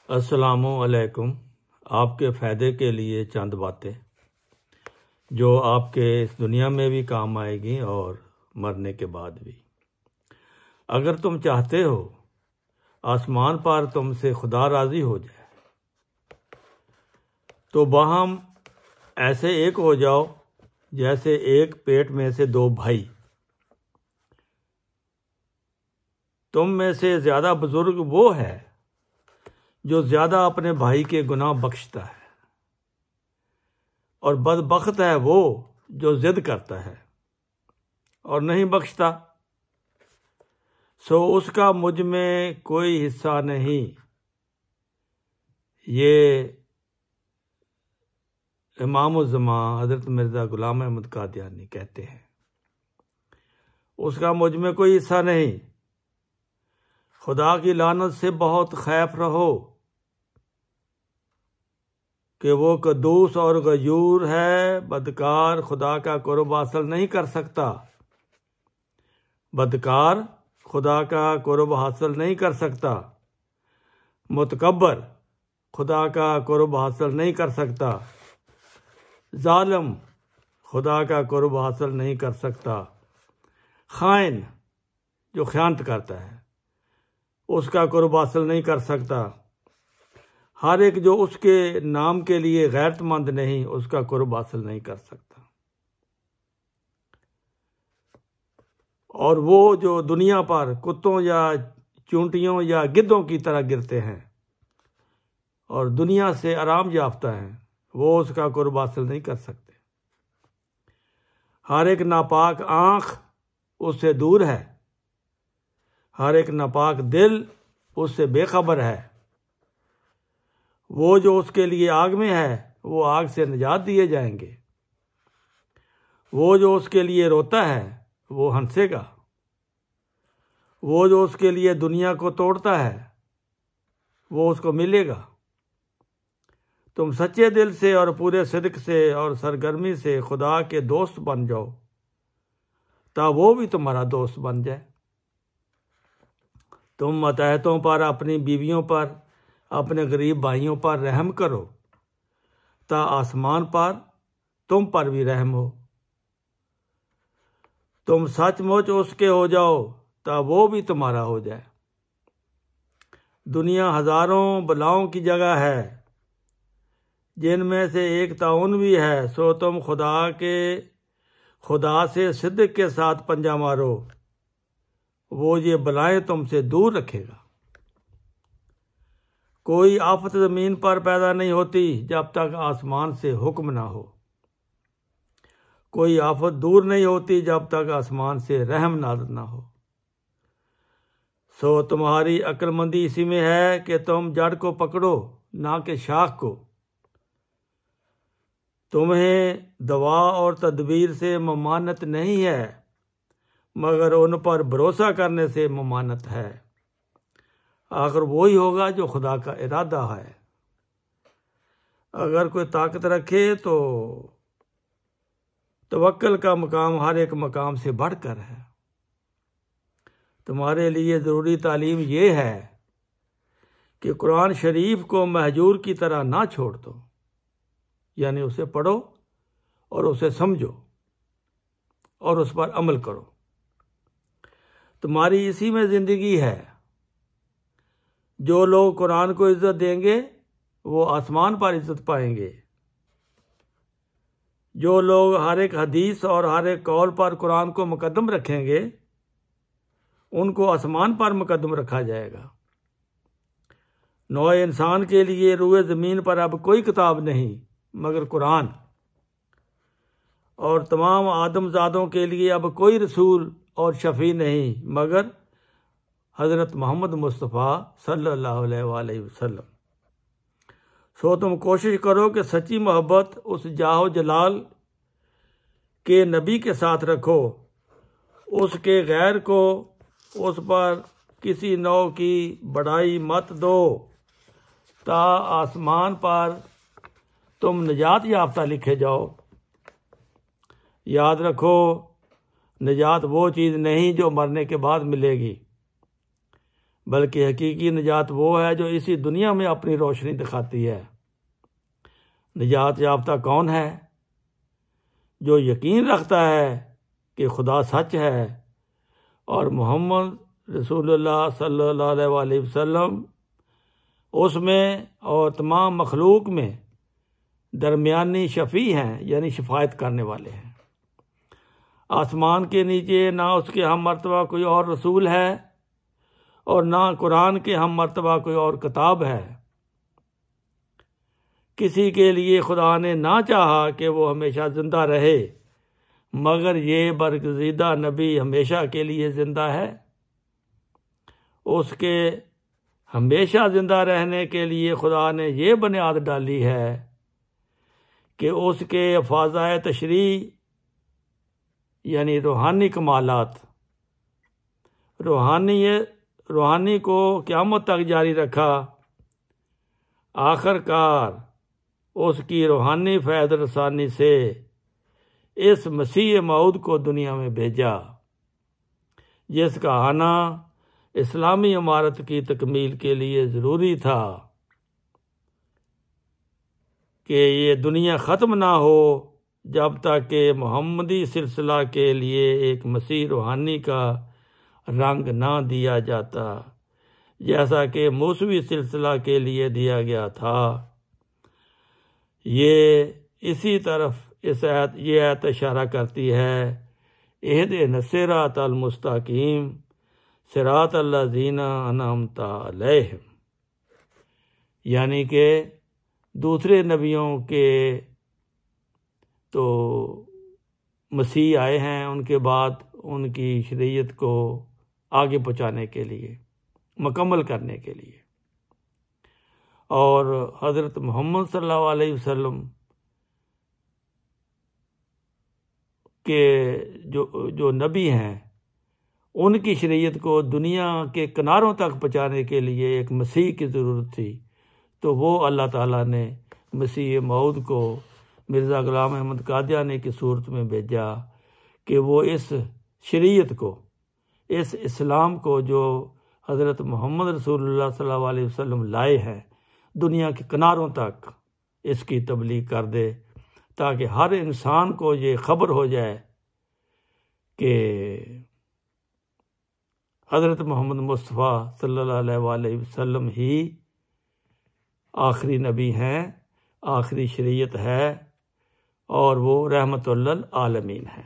अस्सलामु अलैकुम। आपके फ़ायदे के लिए चंद बातें जो आपके इस दुनिया में भी काम आएगी और मरने के बाद भी। अगर तुम चाहते हो आसमान पर तुमसे खुदा राज़ी हो जाए तो बाहम ऐसे एक हो जाओ जैसे एक पेट में से दो भाई। तुम में से ज़्यादा बुजुर्ग वो है जो ज़्यादा अपने भाई के गुनाह बख्शता है, और बदबख्त है वो जो जिद करता है और नहीं बख्शता। सो उसका मुझ में कोई हिस्सा नहीं। ये इमाम-उज़्ज़मा हज़रत मिर्ज़ा ग़ुलाम अहमद क़ादियानी कहते हैं, उसका मुझ में कोई हिस्सा नहीं। खुदा की लानत से बहुत खैफ रहो कि वो कद्दूस और गयूर है। बदकार खुदा का कुर्ब हासिल नहीं कर सकता। बदकार खुदा का कुर्ब हासिल नहीं कर सकता। मुतकब्बर खुदा का कुर्ब हासिल नहीं कर सकता। जालिम खुदा का कुर्ब हासिल नहीं कर सकता। खाइन जो ख़यानत करता है उसका कुर्ब हासिल नहीं कर सकता। हर एक जो उसके नाम के लिए गैरतमंद नहीं उसका कुर्ब हासिल नहीं कर सकता। और वो जो दुनिया पर कुत्तों या चूंटियों या गिद्धों की तरह गिरते हैं और दुनिया से आराम याफ्ता हैं, वो उसका कुर्ब हासिल नहीं कर सकते। हर एक नापाक आँख उससे दूर है। हर एक नापाक दिल उससे बेखबर है। वो जो उसके लिए आग में है वो आग से निजात दिए जाएंगे। वो जो उसके लिए रोता है वो हंसेगा। वो जो उसके लिए दुनिया को तोड़ता है वो उसको मिलेगा। तुम सच्चे दिल से और पूरे सिद्क से और सरगर्मी से खुदा के दोस्त बन जाओ ताकि वो भी तुम्हारा दोस्त बन जाए। तुम मतहतों पर, अपनी बीवियों पर, अपने गरीब भाइयों पर रहम करो ता आसमान पर तुम पर भी रहम हो। तुम सचमुच उसके हो जाओ ता वो भी तुम्हारा हो जाए। दुनिया हजारों बलाओं की जगह है जिनमें से एक ताउन भी है। सो तुम खुदा से सिद्क के साथ पंजा मारो, वो ये बलाएं तुमसे दूर रखेगा। कोई आफत ज़मीन पर पैदा नहीं होती जब तक आसमान से हुक्म ना हो। कोई आफत दूर नहीं होती जब तक आसमान से रहम नाज़िल ना हो। सो तुम्हारी अक्लमंदी इसी में है कि तुम जड़ को पकड़ो ना कि शाख को। तुम्हें दवा और तदबीर से ममानत नहीं है मगर उन पर भरोसा करने से ममानत है। आखिर वही होगा जो खुदा का इरादा है। अगर कोई ताकत रखे तो तवक्कल का मकाम हर एक मकाम से बढ़कर है। तुम्हारे लिए ज़रूरी तालीम यह है कि कुरान शरीफ को महजूर की तरह ना छोड़ दो, यानी उसे पढ़ो और उसे समझो और उस पर अमल करो। तुम्हारी इसी में ज़िंदगी है। जो लोग कुरान को इज्जत देंगे वो आसमान पर इज्जत पाएंगे। जो लोग हर एक हदीस और हर एक कौल पर कुरान को मुकद्दम रखेंगे उनको आसमान पर मुकद्दम रखा जाएगा। नौए इंसान के लिए रूए ज़मीन पर अब कोई किताब नहीं मगर कुरान, और तमाम आदमजादों के लिए अब कोई रसूल और शफी नहीं मगर हज़रत मोहम्मद मुस्तफ़ा सल्लल्लाहु अलैहि वसल्लम। सो तुम कोशिश करो कि सच्ची मोहब्बत उस जाहो जलाल के नबी के साथ रखो। उसके गैर को उस पर किसी नौ की बड़ाई मत दो ता आसमान पर तुम निजात याफ्ता लिखे जाओ। याद रखो, निजात वो चीज़ नहीं जो मरने के बाद मिलेगी बल्कि हकीकी निजात वो है जो इसी दुनिया में अपनी रोशनी दिखाती है। निजात याफ्ता कौन है? जो यकीन रखता है कि खुदा सच है और मोहम्मद रसूलुल्लाह सल्लल्लाहु अलैहि वसल्लम उसमें और तमाम मखलूक में दरमियानी शफ़ी हैं, यानी शिफायत करने वाले हैं। आसमान के नीचे ना उसके हम मर्तबा कोई और रसूल है और ना कुरान के हम मर्तबा कोई और किताब है। किसी के लिए खुदा ने ना चाहा कि वो हमेशा ज़िंदा रहे, मगर ये बरगज़ीदा नबी हमेशा के लिए ज़िंदा है। उसके हमेशा ज़िंदा रहने के लिए खुदा ने ये बुनियाद डाली है कि उसके फ़ाज़ाए तशरी यानी रूहानी कमालात, रूहानी को क़यामत तक जारी रखा। आखिरकार उसकी रूहानी फैज़ रसानी से इस मसीह मऊद को दुनिया में भेजा, जिसका आना इस्लामी इमारत की तकमील के लिए ज़रूरी था कि ये दुनिया ख़त्म ना हो जब तक कि मोहम्मदी सिलसिला के लिए एक मसीह रूहानी का रंग ना दिया जाता, जैसा कि मूसवी सिलसिला के लिए दिया गया था। ये इसी तरफ ये आयत इशारा करती है, इहदिन सिरातल मुस्तकीम सिरातल लज़ीना अनअमता अलैहिम, यानी कि दूसरे नबियों के तो मसीह आए हैं, उनके बाद उनकी शरीयत को आगे पहुँचाने के लिए, मुकम्मल करने के लिए। और हज़रत मोहम्मद सल्लल्लाहु अलैहि वसल्लम के जो नबी हैं, उनकी शरीयत को दुनिया के किनारों तक पहुँचाने के लिए एक मसीह की ज़रूरत थी। तो वो अल्लाह ताला ने मसीह मऊद को मिर्ज़ा ग़ुलाम अहमद कादियानी की सूरत में भेजा कि वो इस शरीयत को, इस इस्लाम को जो हज़रत मोहम्मद रसूलुल्लाह सल्लल्लाहु अलैहि वसल्लम लाए हैं, दुनिया के किनारों तक इसकी तबलीग कर दे, ताकि हर इंसान को ये ख़बर हो जाए कि हज़रत मोहम्मद मुस्तफ़ा सल्लल्लाहु अलैहि वसल्लम ही आखिरी नबी हैं, आखिरी शरीयत है और वो रहमतुल लिल आलमीन है।